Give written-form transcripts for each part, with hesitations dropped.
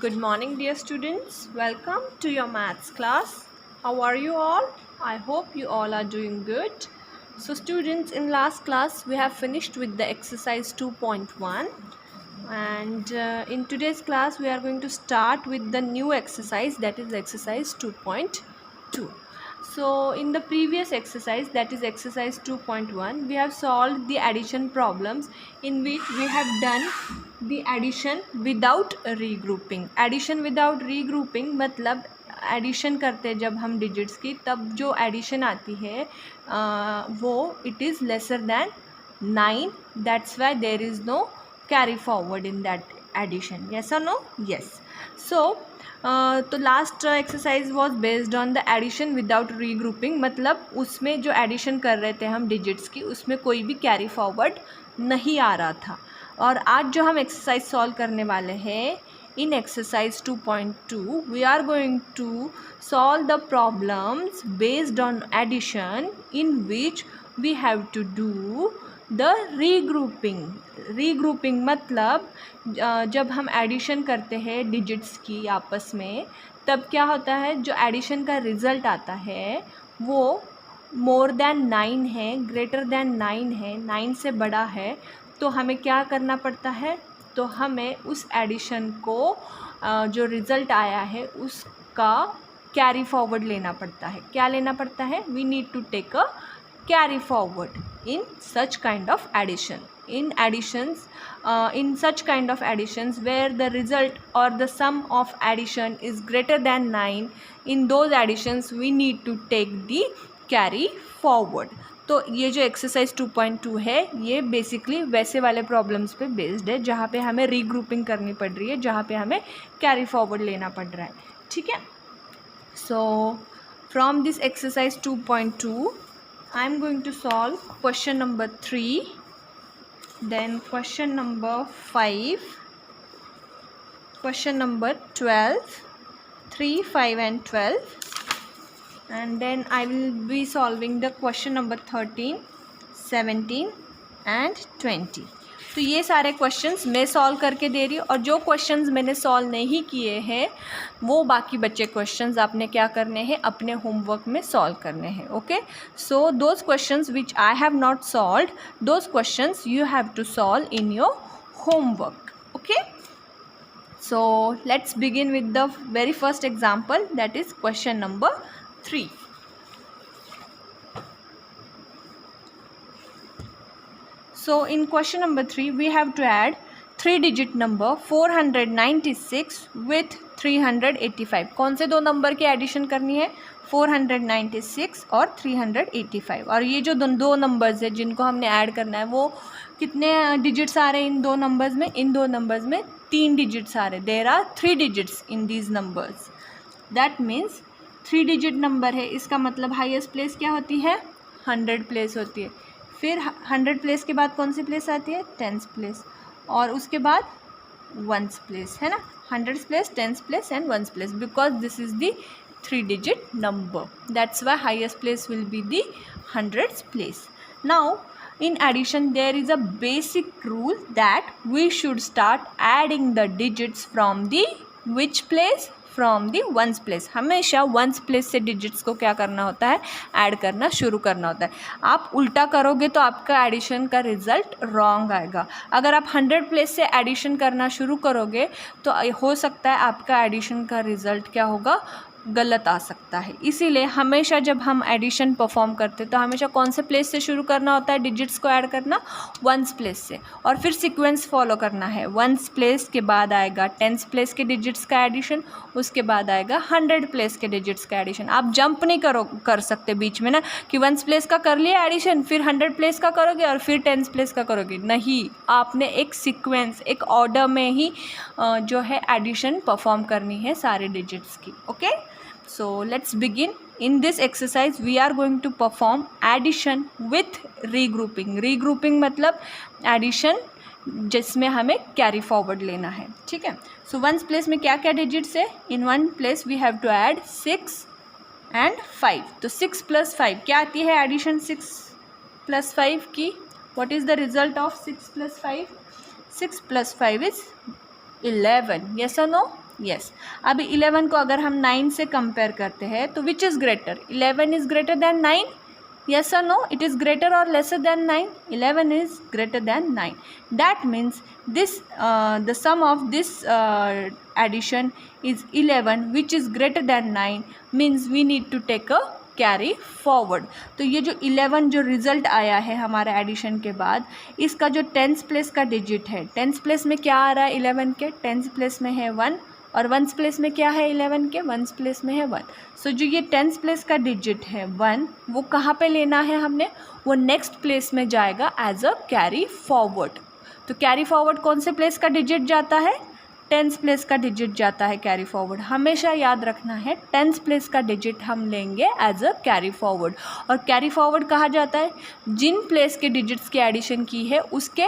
Good morning, dear students. Welcome to your maths class. How are you all? I hope you all are doing good. So, students, in last class, we have finished with the exercise 2.1. And in today's class, we are going to start with the new exercise, that is exercise 2.2. So, in the previous exercise, that is exercise 2.1, we have solved the addition problems in which we have done the addition without regrouping. Addition without regrouping मतलब addition करते हैं जब हम digits की, तब जो addition आती है वो it is lesser than 9. That's why there is no carry forward in that addition. Yes और नो? यस. सो तो last exercise was based on the addition without regrouping, मतलब उसमें जो एडिशन कर रहे थे हम डिजिट्स की, उसमें कोई भी कैरी फॉरवर्ड नहीं आ रहा था. और आज जो हम एक्सरसाइज सॉल्व करने वाले हैं, in exercise 2.2 we are going to solve the problems based on addition in which we have to do the regrouping मतलब जब हम एडिशन करते हैं डिजिट्स की आपस में, तब क्या होता है, जो एडिशन का रिज़ल्ट आता है वो मोर देन 9 है, ग्रेटर देन 9 है, 9 से बड़ा है, तो हमें क्या करना पड़ता है, तो हमें उस एडिशन को जो रिज़ल्ट आया है उसका कैरी फॉरवर्ड लेना पड़ता है. क्या लेना पड़ता है? We need to take a carry forward in such kind of addition. In such kind of additions where the result or the sum of addition is greater than 9, in those additions we need to take the carry forward. तो ये जो exercise 2.2 है, ये basically वैसे वाले problems पे based है जहाँ पे हमें रीग्रुपिंग करनी पड़ रही है, जहाँ पे हमें कैरी फॉरवर्ड लेना पड़ रहा है. ठीक है. So from this exercise 2.2 I am going to solve question number 3, then question number 5, question number 12, 3, 5 and 12, and then I will be solving the question number 13, 17 and 20. तो ये सारे क्वेश्चंस मैं सॉल्व करके दे रही हूँ, और जो क्वेश्चंस मैंने सॉल्व नहीं किए हैं वो बाकी बच्चे क्वेश्चंस आपने क्या करने हैं, अपने होमवर्क में सॉल्व करने हैं. Okay. So those questions which I have not solved, those questions you have to solve in your homework. Okay. So let's begin with the very first example, that is question number 3. So in question number 3 we have to add 3-digit number 496 with 385. कौन से दो number की addition करनी है? 496 और 385. और ये जो दो नंबर्स है जिनको हमने ऐड करना है, वो कितने डिजिट्स आ रहे हैं इन दो नंबर्स में? इन दो नंबर्स में 3 डिजिट्स आ रहे हैं. There are 3 digits in these numbers. That means 3 digit number है, इसका मतलब हाईएस्ट प्लेस क्या होती है? 100 प्लेस होती है. फिर 100 प्लेस के बाद कौन सी प्लेस आती है? 10th place. और उसके बाद 1st प्लेस, है ना. 100th place, 10th place and 1st place, because this is the 3 digit number. That's why highest place will be the 100th place. Now in addition there is a basic rule that we should start adding the digits from the which place? From the ones place. हमेशा ones place से digits को क्या करना होता है? Add करना शुरू करना होता है. आप उल्टा करोगे तो आपका एडिशन का रिज़ल्ट रॉन्ग आएगा. अगर आप 100 प्लेस से एडिशन करना शुरू करोगे तो हो सकता है आपका एडिशन का रिज़ल्ट क्या होगा? गलत आ सकता है. इसीलिए हमेशा जब हम एडिशन परफॉर्म करते हैं तो हमेशा कौन से प्लेस से शुरू करना होता है डिजिट्स को ऐड करना? वंस प्लेस से. और फिर सीक्वेंस फॉलो करना है. वंस प्लेस के बाद आएगा 10th प्लेस के डिजिट्स का एडिशन, उसके बाद आएगा 100 प्लेस के डिजिट्स का एडिशन. आप जंप नहीं कर सकते बीच में ना, कि वंस प्लेस का कर लिया एडिशन, फिर 100 प्लेस का करोगे और फिर 10th प्लेस का करोगे. नहीं, आपने एक सीक्वेंस, एक ऑर्डर में ही जो है एडिशन परफॉर्म करनी है सारे डिजिट्स की. Okay. So let's begin. In this exercise we are going to perform addition with regrouping. Regrouping मतलब addition जिसमें हमें कैरी फॉरवर्ड लेना है. ठीक है. सो वंस प्लेस में क्या क्या डिजिट्स है? In one place we have to add 6 and 5. तो 6 + 5 क्या आती है एडिशन? 6 + 5 की. What is the result of 6 + 5? 6 + 5 is 11. yes or no? Yes. अभी 11 को अगर हम 9 से कंपेयर करते हैं तो which is greater, 11 is greater than 9, yes or no, it is greater or lesser than 9, 11 is greater than 9. That means this the sum of this addition is 11 which is greater than 9, means we need to take a carry forward. तो ये जो 11 जो result आया है हमारे addition के बाद, इसका जो टेंस प्लेस का डिजिट है, टेंस प्लेस में क्या आ रहा है 11 के, टेंस प्लेस में है 1, और वंस प्लेस में क्या है 11 के, वंस प्लेस में है 1। सो जो ये टेंस प्लेस का डिजिट है 1, वो कहाँ पे लेना है हमने, वो नेक्स्ट प्लेस में जाएगा एज अ कैरी फॉरवर्ड। तो कैरी फॉरवर्ड कौन से प्लेस का डिजिट जाता है, टेंस प्लेस का डिजिट जाता है कैरी फॉरवर्ड। हमेशा याद रखना है टेंस प्लेस का डिजिट हम लेंगे एज अ कैरी फॉरवर्ड। और कैरी फॉरवर्ड कहा जाता है जिन प्लेस के डिजिट्स की एडिशन की है उसके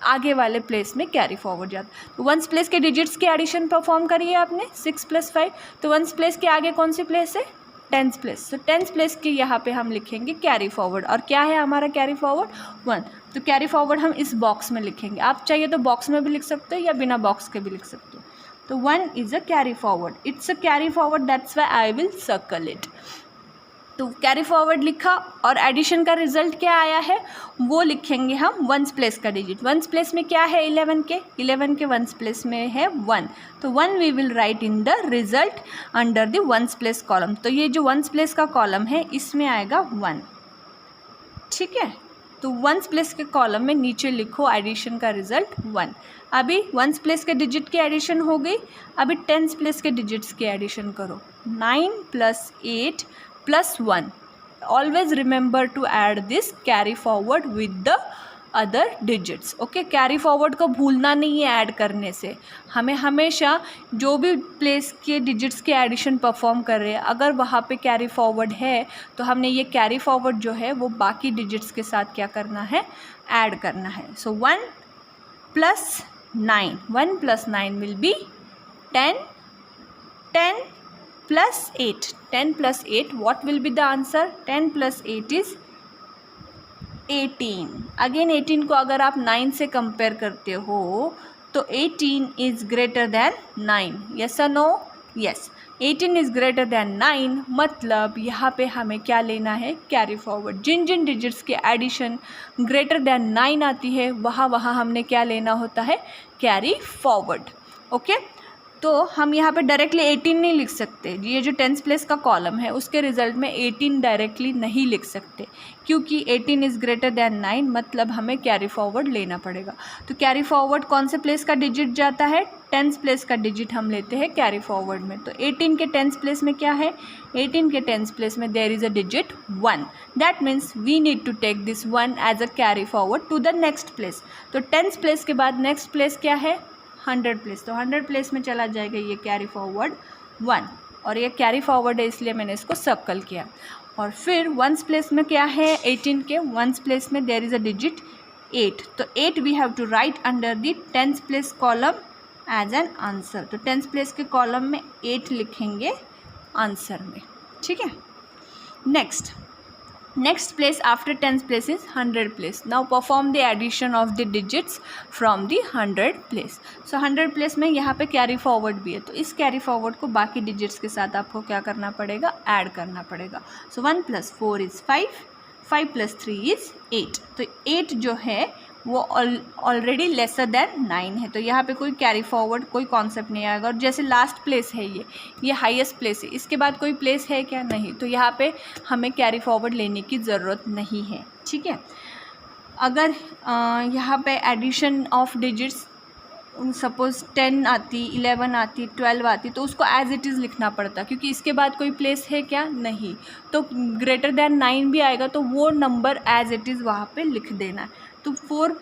आगे वाले प्लेस में कैरी फॉरवर्ड जाता है। तो वंस प्लेस के डिजिट्स की एडिशन परफॉर्म करिए आपने 6 + 5, तो वंस प्लेस के आगे कौन सी प्लेस है, टेंस प्लेस। तो टेंस प्लेस के यहाँ पे हम लिखेंगे कैरी फॉरवर्ड, और क्या है हमारा कैरी फॉरवर्ड 1। तो कैरी फॉरवर्ड हम इस बॉक्स में लिखेंगे, आप चाहिए तो बॉक्स में भी लिख सकते हो या बिना बॉक्स के भी लिख सकते हो। तो 1 is a carry forward, it's a carry forward, that's why I will circle it. तो कैरी फॉरवर्ड लिखा, और एडिशन का रिजल्ट क्या आया है वो लिखेंगे हम वंस प्लेस का डिजिट। वंस प्लेस में क्या है 11 के वंस प्लेस में है 1, तो 1 we will write in the result under the ones place column. तो ये जो वंस प्लेस का कॉलम है इसमें आएगा 1, ठीक है। तो वंस प्लेस के कॉलम में नीचे लिखो एडिशन का रिजल्ट 1। अभी वंस प्लेस के डिजिट की एडिशन हो गई, अभी टेंस प्लेस के डिजिट्स की एडिशन करो। 9 + 8 + 1, always remember to add this carry forward with the other digits, okay. Carry forward को भूलना नहीं है ऐड करने से, हमें हमेशा जो भी प्लेस के डिजिट्स के एडिशन परफॉर्म कर रहे हैं अगर वहाँ पे कैरी फॉरवर्ड है तो हमने ये कैरी फॉरवर्ड जो है वो बाकी डिजिट्स के साथ क्या करना है, ऐड करना है। सो 1 + 9, 1 + 9 will be 10, 10 + 8, 10 + 8, what will be the answer, 10 + 8 is 18। Again 18 को अगर आप 9 से कंपेयर करते हो तो 18 इज़ ग्रेटर दैन 9, यस और no, yes. 18 is greater than 9, मतलब यहाँ पे हमें क्या लेना है, कैरी फॉरवर्ड। जिन जिन डिजिट्स के एडिशन ग्रेटर दैन 9 आती है वहाँ वहाँ हमने क्या लेना होता है, कैरी फॉरवर्ड, ओके। तो हम यहाँ पे डायरेक्टली 18 नहीं लिख सकते, ये जो टेंस प्लेस का कॉलम है उसके रिजल्ट में 18 डायरेक्टली नहीं लिख सकते, क्योंकि 18 इज़ ग्रेटर दैन 9, मतलब हमें कैरी फॉरवर्ड लेना पड़ेगा। तो कैरी फॉरवर्ड कौन से प्लेस का डिजिट जाता है, टेंस प्लेस का डिजिट हम लेते हैं कैरी फॉरवर्ड में। तो 18 के टेंस प्लेस में क्या है, 18 के टेंस प्लेस में there is a digit 1, that means we need to take this 1 as a carry forward to the next place. तो टेंस प्लेस के बाद नेक्स्ट प्लेस क्या है, 100 प्लेस, तो 100 प्लेस में चला जाएगा ये कैरी फॉरवर्ड 1, और ये कैरी फॉरवर्ड है इसलिए मैंने इसको सर्कल किया। और फिर वंस प्लेस में क्या है, 18 के वंस प्लेस में देयर इज़ अ डिजिट 8, तो 8 we have to write under the tens place column as an answer. तो टेंस प्लेस के कॉलम में 8 लिखेंगे आंसर में, ठीक है। Next place after tens place is 100 place. Now perform the addition of the digits from the 100 place. So 100 place में यहाँ पे कैरी फॉरवर्ड भी है, तो इस कैरी फॉरवर्ड को बाकी डिजिट्स के साथ आपको क्या करना पड़ेगा, ऐड करना पड़ेगा। So 1 + 4 is 5, 5 + 3 is 8। तो 8 जो है वो ऑलरेडी लेसर दैन 9 है, तो यहाँ पे कोई कैरी फॉरवर्ड कोई कॉन्सेप्ट नहीं आएगा। और जैसे लास्ट प्लेस है ये हाईएस्ट प्लेस है, इसके बाद कोई प्लेस है क्या, नहीं, तो यहाँ पे हमें कैरी फॉरवर्ड लेने की ज़रूरत नहीं है, ठीक है। अगर यहाँ पे एडिशन ऑफ डिजिट्स सपोज़ 10 आती, 11 आती, 12 आती, तो उसको एज इट इज़ लिखना पड़ता, क्योंकि इसके बाद कोई प्लेस है क्या, नहीं। तो ग्रेटर दैन 9 भी आएगा तो वो नंबर एज इट इज़ वहाँ पे लिख देना है। तो 1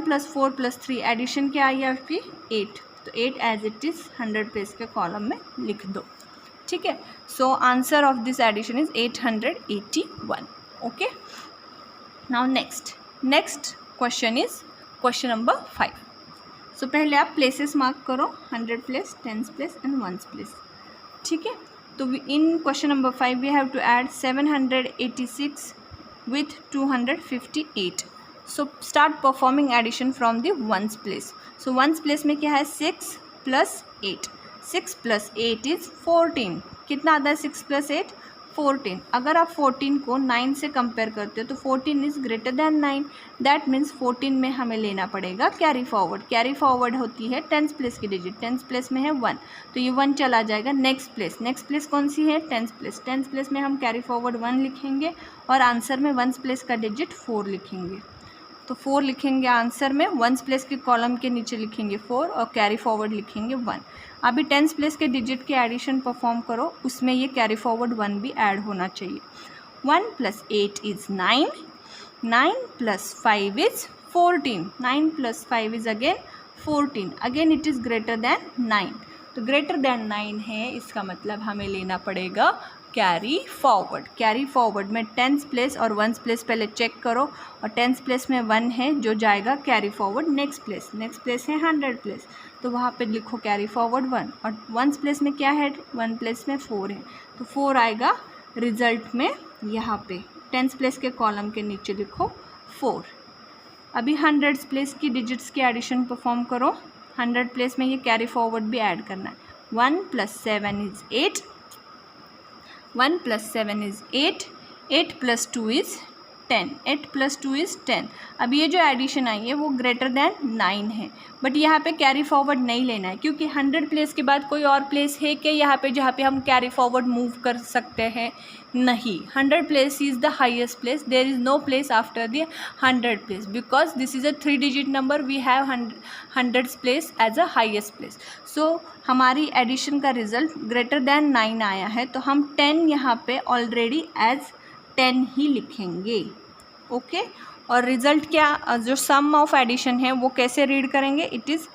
+ 4 + 3 एडिशन क्या आई आपकी 8, तो 8 एज इट इज़ 100 प्लेस के कॉलम में लिख दो, ठीक है। So answer of this addition is 881, okay. Now next question is question number 5। So पहले आप प्लेसेस मार्क करो, 100 प्लेस, 10 प्लेस एंड 1 प्लेस, ठीक है। तो in question number 5 we have to add 786 with 258. So start performing addition from the ones place. So ones place में क्या है 6 + 8, 6 + 8 is 14। कितना आता है 6 + 8? 14। अगर आप 14 को 9 से कंपेयर करते हो तो 14 is greater than 9। That means 14 में हमें लेना पड़ेगा कैरी फॉरवर्ड। कैरी फॉरवर्ड होती है टेंथ प्लेस की डिजिट। टेंथ प्लेस में है 1, तो ये 1 चला जाएगा नेक्स्ट प्लेस। नेक्स्ट प्लेस कौन सी है? Tenth place. टेंथ प्लेस में हम कैरी फॉरवर्ड 1 लिखेंगे और आंसर में वंस प्लेस का डिजिट 4 लिखेंगे। तो 4 लिखेंगे आंसर में, वंस प्लेस के कॉलम के नीचे लिखेंगे 4 और कैरी फॉरवर्ड लिखेंगे 1। अभी टेंथ प्लेस के डिजिट के एडिशन परफॉर्म करो, उसमें ये कैरी फॉरवर्ड 1 भी ऐड होना चाहिए। 1 + 8 is 9, 9 + 5 is 14, 9 + 5 is again 14, again it is greater than 9। तो ग्रेटर दैन 9 है, इसका मतलब हमें लेना पड़ेगा कैरी फॉरवर्ड। कैरी फॉरवर्ड में टेंथ प्लेस और वंस प्लेस पहले चेक करो, और टेंथ प्लेस में 1 है जो जाएगा carry forward next place. Next place है 100 प्लेस, तो वहाँ पे लिखो कैरी फॉरवर्ड 1। और वंस प्लेस में क्या है? 1 प्लेस में 4 है, तो 4 आएगा रिजल्ट में। यहाँ पे टेंथ प्लेस के कॉलम के नीचे लिखो 4। अभी 100 प्लेस की डिजिट्स की एडिशन परफॉर्म करो। 100 प्लेस में ये कैरी फॉरवर्ड भी ऐड करना है। 1 + 7 इज़ 8, 1 + 7 इज़ 8, 8 + 2 इज़ 10, 8 + 2 इज़ 10। अब ये जो एडिशन आई है वो ग्रेटर दैन 9 है, बट यहाँ पे कैरी फॉरवर्ड नहीं लेना है, क्योंकि 100 प्लेस के बाद कोई और प्लेस है क्या यहाँ पे जहाँ पे हम कैरी फॉरवर्ड मूव कर सकते हैं? नहीं। 100 place is the highest place, there is no place after the 100 place, because this is a 3 digit number, we have 100 place as a highest place. So हमारी एडिशन का रिजल्ट ग्रेटर दैन 9 आया है, तो हम 10 यहाँ पे ऑलरेडी एज 10 ही लिखेंगे। Okay और रिजल्ट क्या, जो सम ऑफ एडिशन है वो कैसे रीड करेंगे? It is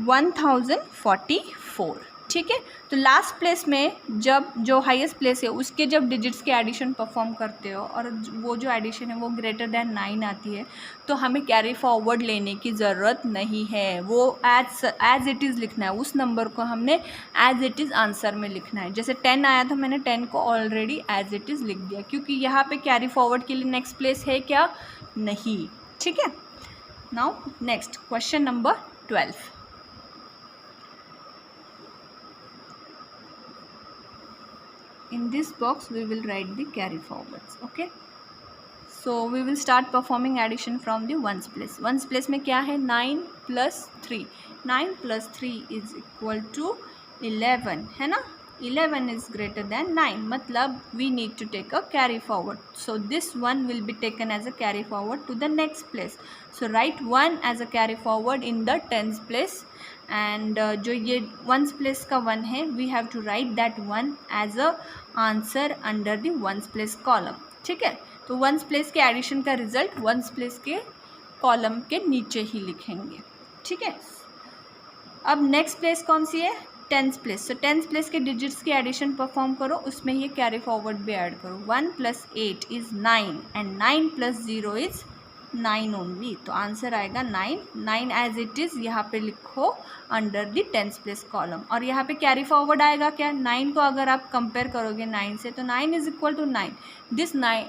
1044। ठीक है, तो लास्ट प्लेस में जब जो हाईएस्ट प्लेस है उसके जब डिजिट्स के एडिशन परफॉर्म करते हो और वो जो एडिशन है वो ग्रेटर दैन 9 आती है, तो हमें कैरी फॉरवर्ड लेने की ज़रूरत नहीं है। वो एज इट इज़ लिखना है, उस नंबर को हमने एज इट इज़ आंसर में लिखना है। जैसे 10 आया था, मैंने 10 को ऑलरेडी एज इट इज़ लिख दिया, क्योंकि यहाँ पे कैरी फॉरवर्ड के लिए नेक्स्ट प्लेस है क्या? नहीं। ठीक है, now next question number 12। In this box we will write the carry forwards. Okay, so we will start performing addition from the ones place. Ones place में क्या है? 9 + 3, 9 + 3 is equal to 11 है ना। 11 is greater than 9, मतलब we need to take a carry forward, so this one will be taken as a carry forward to the next place. So write 1 as a carry forward in the 10th place, and जो ये ones place का 1 है, we have to write that 1 as a answer under the ones place column. ठीक है, तो ones place के addition का result ones place के कॉलम के नीचे ही लिखेंगे। ठीक है, अब नेक्स्ट प्लेस कौन सी है? 10th place. तो 10th प्लेस के डिजिट्स की एडिशन परफॉर्म करो, उसमें ये कैरी फॉरवर्ड भी ऐड करो। 1 + 8 इज़ 9 एंड 9 + 0 इज़ 9 ओनली, तो आंसर आएगा 9। 9 एज इट इज़ यहाँ पे लिखो under the 10th place column, और यहाँ पे कैरी फॉरवर्ड आएगा क्या? 9 को अगर आप कंपेयर करोगे 9 से, तो 9 इज़ इक्वल टू 9। दिस 9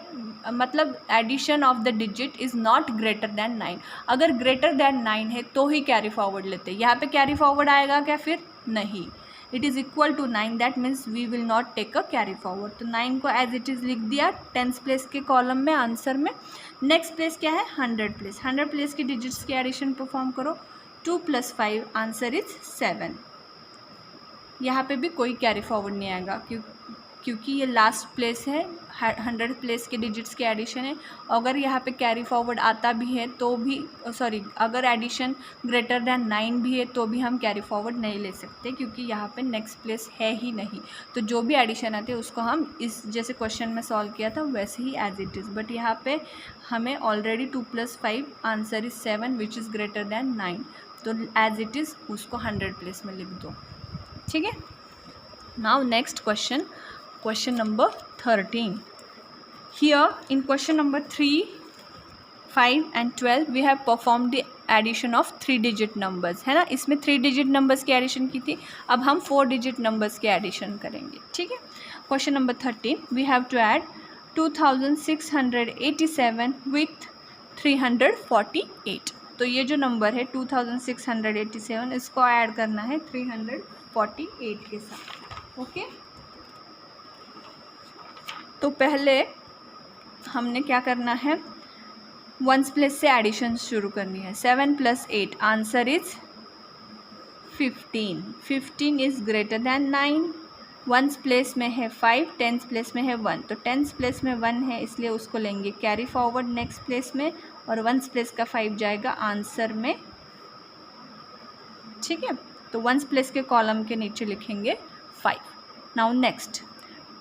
मतलब addition of the digit is not greater than 9। अगर ग्रेटर दैन 9 है तो ही कैरी फॉरवर्ड लेते हैं। यहाँ पे कैरी फॉरवर्ड आएगा क्या? फिर नहीं। It is equal to 9, that means we will not take a carry forward. तो 9 को एज इट इज़ लिख दिया 10th प्लेस के कॉलम में आंसर में। नेक्स्ट प्लेस क्या है? 100 प्लेस। 100 प्लेस की डिजिट्स की एडिशन परफॉर्म करो। 2 + 5 आंसर इज 7। यहाँ पे भी कोई कैरी फॉरवर्ड नहीं आएगा, क्योंकि ये लास्ट प्लेस है, 100 प्लेस के डिजिट्स के एडिशन है। अगर यहाँ पे कैरी फॉरवर्ड आता भी है तो भी अगर एडिशन ग्रेटर दैन 9 भी है तो भी हम कैरी फॉरवर्ड नहीं ले सकते, क्योंकि यहाँ पे नेक्स्ट प्लेस है ही नहीं। तो जो भी एडिशन आते हैं उसको हम इस जैसे क्वेश्चन में सॉल्व किया था वैसे ही एज इट इज़, बट यहाँ पे हमें already 2 + 5 answer is 7 which is greater than 9, तो एज इट इज़ उसको 100 प्लेस में लिख दो। ठीक है, now next question number 13. Here in question number 3, 5 and 12 we have performed the addition of 3 digit numbers, है ना। इसमें 3 digit numbers की एडिशन की थी, अब हम 4 digit numbers की एडिशन करेंगे। ठीक है, question number 13 we have to add 2687 with 348। तो ये जो नंबर है 2687 इसको ऐड करना है 348 के साथ। ओके, तो पहले हमने क्या करना है, वंस प्लेस से एडिशन शुरू करनी है। 7 + 8 answer is 15। 15 is greater than 9। Once place में है 5, टेंस प्लेस में है 1, तो टेंस प्लेस में 1 है इसलिए उसको लेंगे कैरी फॉरवर्ड नेक्स्ट प्लेस में, और वंस प्लेस का 5 जाएगा आंसर में। ठीक है, तो वंस प्लेस के कॉलम के नीचे लिखेंगे 5। नाउ नेक्स्ट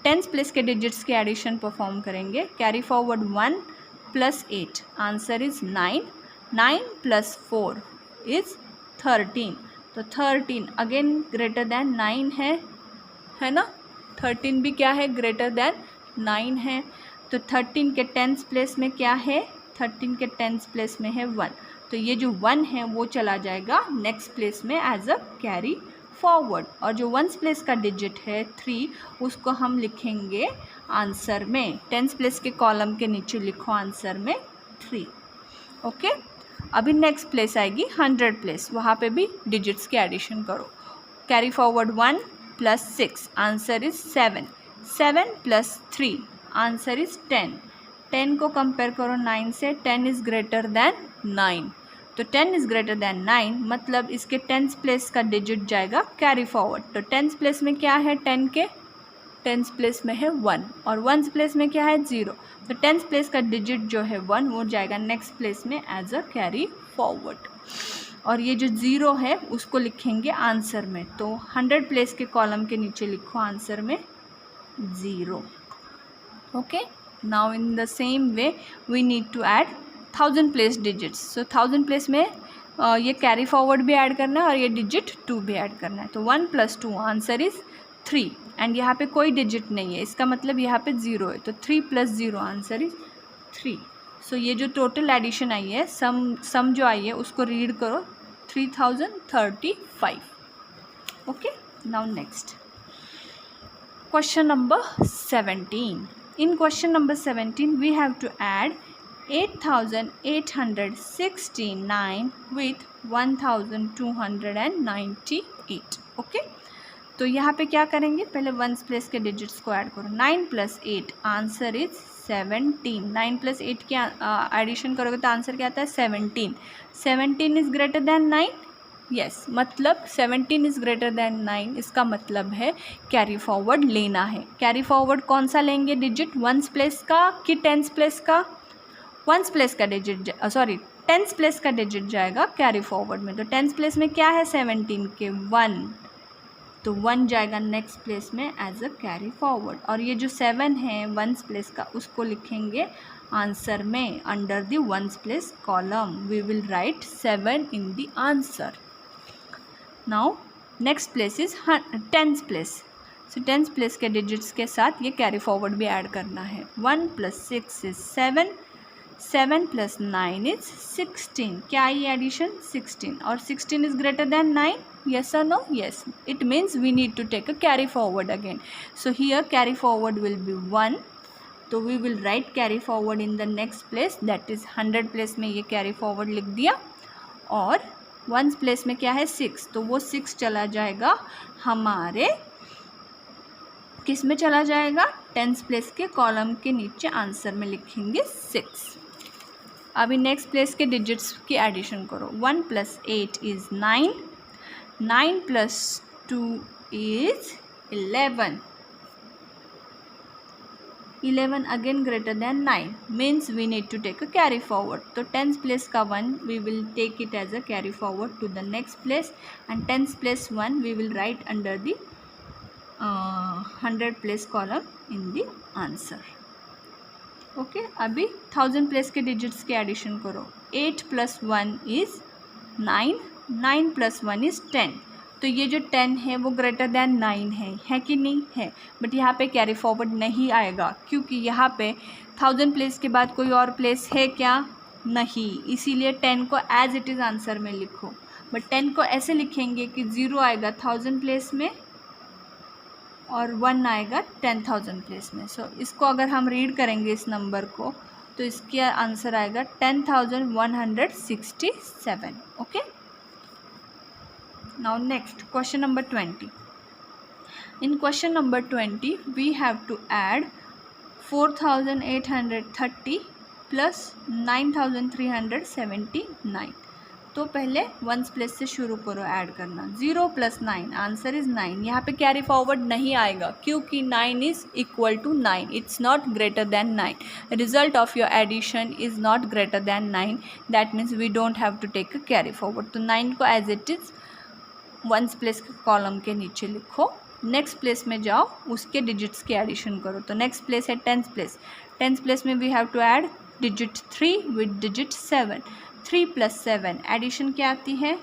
टेंस प्लेस के डिजिट्स के एडिशन परफॉर्म करेंगे। Carry forward 1 + 8 answer is 9। 9 + 4 is 13, तो 13 अगेन ग्रेटर दैन 9 है ना। 13 भी क्या है, ग्रेटर दैन 9 है। तो 13 के टेंस प्लेस में क्या है, 13 के टेंस प्लेस में है 1, तो ये जो 1 है वो चला जाएगा नेक्स्ट प्लेस में एज अ कैरी फॉरवर्ड, और जो वंस प्लेस का डिजिट है 3 उसको हम लिखेंगे आंसर में। टेंस प्लेस के कॉलम के नीचे लिखो आंसर में 3। ओके, अभी नेक्स्ट प्लेस आएगी 100 प्लेस, वहाँ पे भी डिजिट्स के एडिशन करो। Carry forward 1 + 6 answer is 7। 7 + 3 answer is 10। 10 को कंपेयर करो 9 से, 10 इज़ ग्रेटर दैन 9, तो 10 इज़ ग्रेटर दैन 9 मतलब इसके टेंस प्लेस का डिजिट जाएगा कैरी फॉरवर्ड। तो टेंस प्लेस में क्या है, 10 के टेंस प्लेस में है 1, और वंस प्लेस में क्या है 0, तो टेंस प्लेस का डिजिट जो है 1 वो जाएगा नेक्स्ट प्लेस में एज अ कैरी फॉरवर्ड, और ये जो 0 है उसको लिखेंगे आंसर में। तो 100 प्लेस के कॉलम के नीचे लिखो आंसर में 0। Okay, now in the same way we need to add 1000 place digits. So 1000 place में ये कैरी फॉरवर्ड भी ऐड करना है और ये डिजिट 2 भी ऐड करना है। तो 1 + 2 आंसर इज 3, एंड यहाँ पे कोई डिजिट नहीं है, इसका मतलब यहाँ पे 0 है, तो 3 + 0 आंसर इज 3। सो ये जो टोटल एडिशन आई है, सम जो आई है उसको रीड करो, 3035। Okay, now next question number 17। In question number 17, we have to add 8869 with 1298. Okay, तो यहाँ पे क्या करेंगे, पहले वंस प्लेस के डिजिट्स को ऐड करो। 9 + 8 आंसर इज 17। 9 + 8 के एडिशन करोगे तो आंसर क्या आता है 17। 17 इज़ ग्रेटर दैन 9, यस, मतलब 17 इज़ ग्रेटर दैन 9, इसका मतलब है कैरी फॉरवर्ड लेना है। कैरी फॉरवर्ड कौन सा लेंगे डिजिट, वंस प्लेस का कि टेंस प्लेस का, वंस प्लेस का डिजिट, सॉरी टेंस प्लेस का डिजिट जाएगा कैरी फॉरवर्ड में। तो टेंस प्लेस में क्या है 17 के 1, तो 1 जाएगा नेक्स्ट प्लेस में एज अ कैरी फॉरवर्ड, और ये जो 7 है वंस प्लेस का उसको लिखेंगे आंसर में under the ones place column. We will write 7 in the answer. Now next place is tens place. So tens place के डिजिट्स के साथ ये कैरी फॉरवर्ड भी ऐड करना है। 1 + 6 इज 7, 7 + 9 इज 16। क्या है ये एडिशन 16, और 16 is greater than 9, yes or no, yes, it means we need to take a carry forward again. So here carry forward will be 1, तो we will write carry forward in the next place, that is 100 place में ये carry forward लिख दिया, और once place में क्या है 6, तो वो 6 चला जाएगा हमारे किस में चला जाएगा, टेंस प्लेस के कॉलम के नीचे आंसर में लिखेंगे 6। अभी नेक्स्ट प्लेस के डिजिट्स की एडिशन करो। 1 + 8 is 9, 9 + 2 is 11. 11 again greater than 9 means we need to take a carry forward. So tens place का 1 we will take it as a carry forward to the next place, and tens place 1 we will write under the 100 place column in the answer. Okay, अभी 1000 place के digits के addition करो। 8 + 1 is 9, 9 + 1 is 10। तो ये जो 10 है वो greater than 9 है कि नहीं है, बट यहाँ पे कैरी फॉरवर्ड नहीं आएगा क्योंकि यहाँ पे 1000 प्लेस के बाद कोई और प्लेस है क्या, नहीं, इसीलिए 10 को एज इट इज़ आंसर में लिखो। बट 10 को ऐसे लिखेंगे कि 0 आएगा 1000 प्लेस में और 1 आएगा 10,000 प्लेस में। सो इसको अगर हम रीड करेंगे इस नंबर को, तो इसके आंसर आएगा 10,167. Okay, now next question number 20. In question number 20 we have to add 4,830 plus 9,379. तो पहले वंस प्लेस से शुरू करो ऐड करना. 0 + 9 आंसर इज़ 9. यहाँ पे कैरी फॉरवर्ड नहीं आएगा क्योंकि 9 is equal to 9. It's not greater than 9. Result of your addition is not greater than 9. That means we don't have to take a carry forward. तो 9 को as it is ones place के column के नीचे लिखो. Next place में जाओ, उसके digits के एडिशन करो. तो नेक्स्ट प्लेस है टेंथ प्लेस. टेंथ प्लेस में we have to add digit 3 with digit 7. 3 + 7 addition क्या आती है?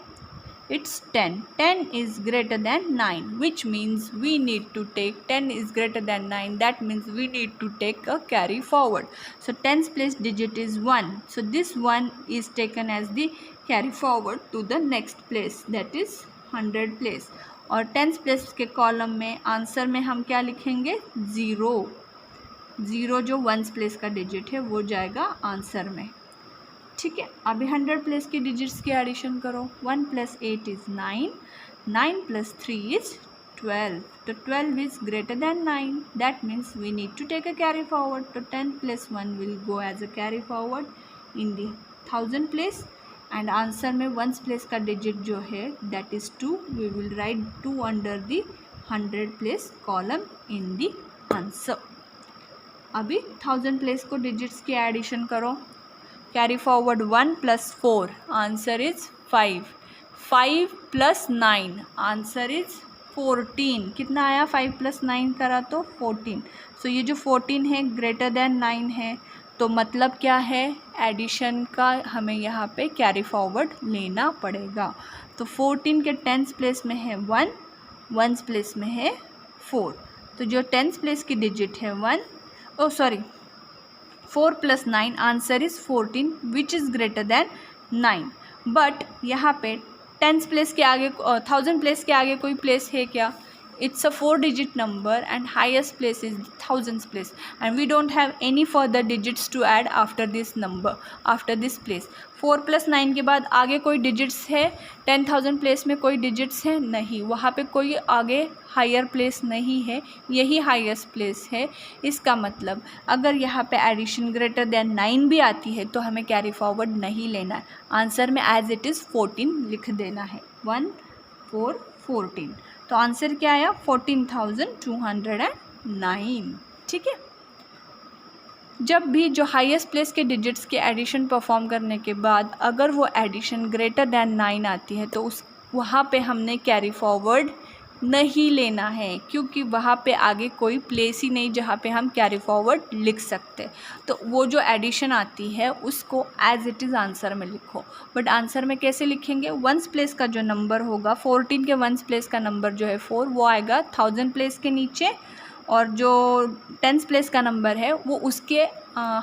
It's 10. 10 is greater than 9 which means we need to take 10 is greater than 9. That means we need to take a carry forward. So 10th place digit is 1. So this 1 is taken as the carry forward to the next place that is 100 place. और 10th place के column में answer में हम क्या लिखेंगे? 0. 0 जो once place का digit है वो जाएगा आंसर में. ठीक है, अभी 100 प्लेस की डिजिट्स की एडिशन करो. 1 + 8 इज़ 9. 9 + 3 इज़ 12. तो 12 is greater than 9. That means we need to take a carry forward. तो 10 + 1 will go as a carry forward in the 1000 place. And answer में वंस प्लेस का डिजिट जो है that is 2. We will write 2 under the 100 place column in the answer. अभी 1000 place को digits की addition करो. Carry forward 1 + 4 answer is 5. 5 + 9 answer is 14. कितना आया? 5 + 9 करा तो 14. सो ये जो 14 है ग्रेटर देन 9 है. तो मतलब क्या है? एडिशन का हमें यहाँ पे कैरी फॉरवर्ड लेना पड़ेगा. तो 14 के 10th प्लेस में है 1, वंस प्लेस में है 4. तो जो 10th प्लेस की डिजिट है 4 + 9 answer is 14 which is greater than 9. But यहाँ पे 10th प्लेस के आगे 1000 प्लेस के आगे कोई प्लेस है क्या? It's a 4-digit number and highest place is 1000th place, and we don't have any further digits to add after this number, after this place. 4 + 9 के बाद आगे कोई डिजिट्स है? 10,000 प्लेस में कोई डिजिट्स है? नहीं. वहाँ पे कोई आगे हायर प्लेस नहीं है, यही हाईएस्ट प्लेस है. इसका मतलब अगर यहाँ पे एडिशन ग्रेटर देन 9 भी आती है तो हमें कैरी फॉरवर्ड नहीं लेना है. आंसर में एज इट इज़ 14 लिख देना है. 1 4 14. तो आंसर क्या आया? 14,209. ठीक है. जब भी जो हाईएस्ट प्लेस के डिजिट्स के एडिशन परफॉर्म करने के बाद अगर वो एडिशन ग्रेटर देन 9 आती है तो उस वहाँ पे हमने कैरी फॉरवर्ड नहीं लेना है, क्योंकि वहाँ पे आगे कोई प्लेस ही नहीं जहाँ पे हम कैरी फॉरवर्ड लिख सकते. तो वो जो एडिशन आती है उसको एज इट इज़ आंसर में लिखो. बट आंसर में कैसे लिखेंगे? वंस प्लेस का जो नंबर होगा 14 के वंस प्लेस का नंबर जो है 4 वो आएगा 1000 प्लेस के नीचे, और जो 10th प्लेस का नंबर है वो उसके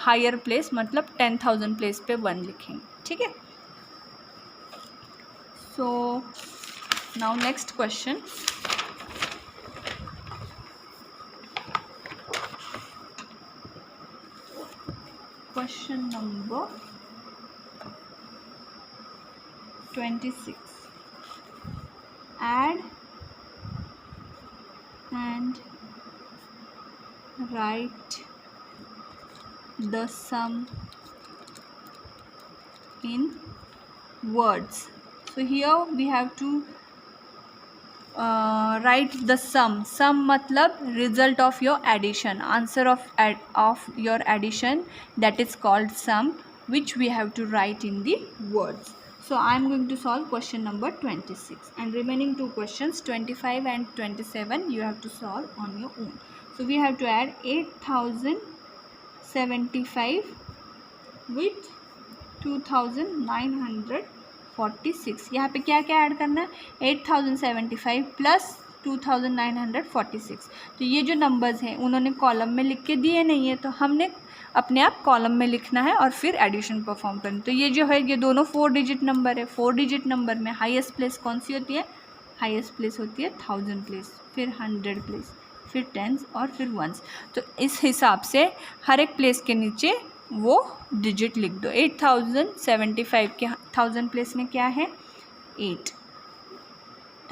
हायर प्लेस मतलब 10,000 प्लेस पे 1 लिखेंगे. ठीक है. So now next question. Question number 26. Add and write the sum in words. So here we have to write the sum. Sum मतलब result of your addition, answer of your addition, that is called sum, which we have to write in the words. So I am going to solve question number 26, and remaining two questions 25 and 27 you have to solve on your own. So we have to add 8,075 with 2,946. यहाँ पे क्या क्या add करना है? 8,075 plus 2,946. तो ये जो numbers हैं उन्होंने कॉलम में लिख के दिए नहीं है, तो हमने अपने आप कॉलम में लिखना है और फिर एडिशन परफॉर्म करना. तो ये जो है ये दोनों 4 डिजिट नंबर है. 4 डिजिट नंबर में हाईएस्ट प्लेस कौन सी होती है? हाईएस्ट प्लेस होती है 1000 प्लेस, फिर 100 प्लेस, फिर टेंस और फिर वंस. तो इस हिसाब से हर एक प्लेस के नीचे वो डिजिट लिख दो। 8075 के 1000 प्लेस में क्या है 8,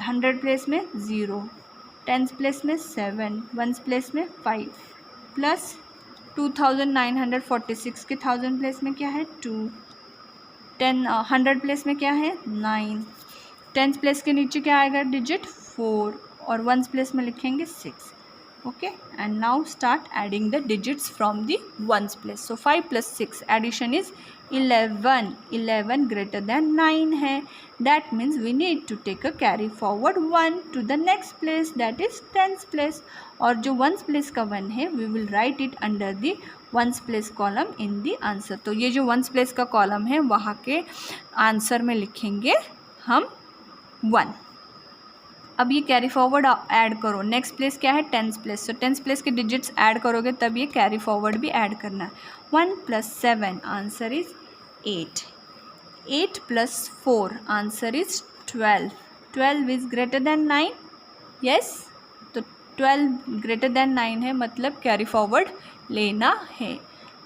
100 प्लेस में 0, 10 प्लेस में 7, 1 प्लेस में 5 प्लस 2946 के 1000 प्लेस में क्या है 2, 100 प्लेस में क्या है 9, 10 प्लेस के नीचे क्या आएगा डिजिट 4 और 1 प्लेस में लिखेंगे 6। Okay, and now start adding the digits from the 1s place. So 5 + 6 addition is 11, 11 greater than 9 है, that means we need to take a carry forward 1 to the next place, that is 10th place. और जो 1s place का 1 है we will write it under the 1s place column in the answer. तो ये जो 1s place का column है वहाँ के आंसर में लिखेंगे हम 1। अब ये कैरी फॉरवर्ड ऐड करो, नेक्स्ट प्लेस क्या है 10th प्लेस, सो 10th प्लेस के डिजिट्स ऐड करोगे तब ये कैरी फॉरवर्ड भी ऐड करना है। 1 + 7 answer is 8, 8 + 4 answer is 12, 12 is greater than 9, yes, तो 12 ग्रेटर देन 9 है मतलब कैरी फॉरवर्ड लेना है।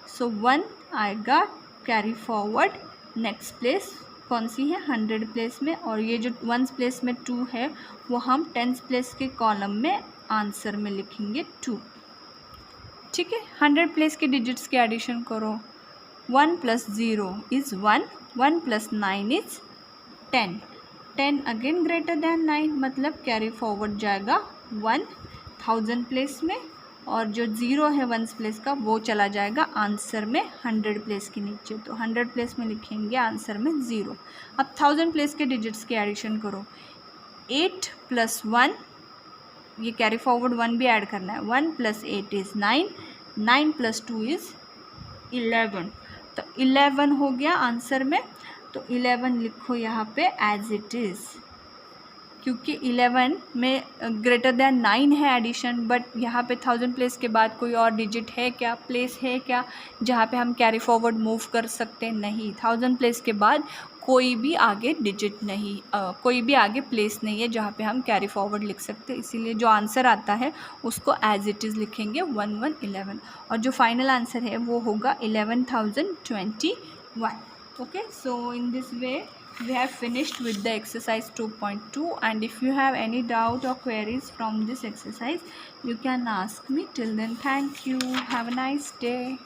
सो 1 आएगा कैरी फॉरवर्ड, नेक्स्ट प्लेस कौन सी है 100 प्लेस में, और ये जो 1s प्लेस में 2 है वो हम 10th प्लेस के कॉलम में आंसर में लिखेंगे 2। ठीक है, 100 प्लेस के डिजिट्स के एडिशन करो। 1 + 0 is 1, 1 + 9 is 10, 10 again greater than 9 मतलब कैरी फॉरवर्ड जाएगा 1000 प्लेस में, और जो 0 है 1s प्लेस का वो चला जाएगा आंसर में 100 प्लेस के नीचे, तो 100 प्लेस में लिखेंगे आंसर में 0। अब 1000 प्लेस के डिजिट्स के एडिशन करो। 8 + 1, ये कैरी फॉरवर्ड 1 भी ऐड करना है, 1 + 8 इज़ 9, 9 + 2 इज़ 11, तो 11 हो गया आंसर में, तो 11 लिखो यहाँ पे एज इट इज़, क्योंकि 11 में ग्रेटर देन 9 है एडिशन, बट यहाँ पे 1000 प्लेस के बाद कोई और डिजिट है क्या, प्लेस है क्या जहाँ पे हम कैरी फॉरवर्ड मूव कर सकते हैं, नहीं, 1000 प्लेस के बाद कोई भी आगे डिजिट नहीं, कोई भी आगे प्लेस नहीं है जहाँ पे हम कैरी फॉरवर्ड लिख सकते हैं, इसीलिए जो आंसर आता है उसको एज इट इज़ लिखेंगे 1 1 11, और जो फाइनल आंसर है वो होगा 11,021। Okay, so in this way we have finished with the exercise 2.2, and if you have any doubt or queries from this exercise you can ask me. Till then, thank you, have a nice day.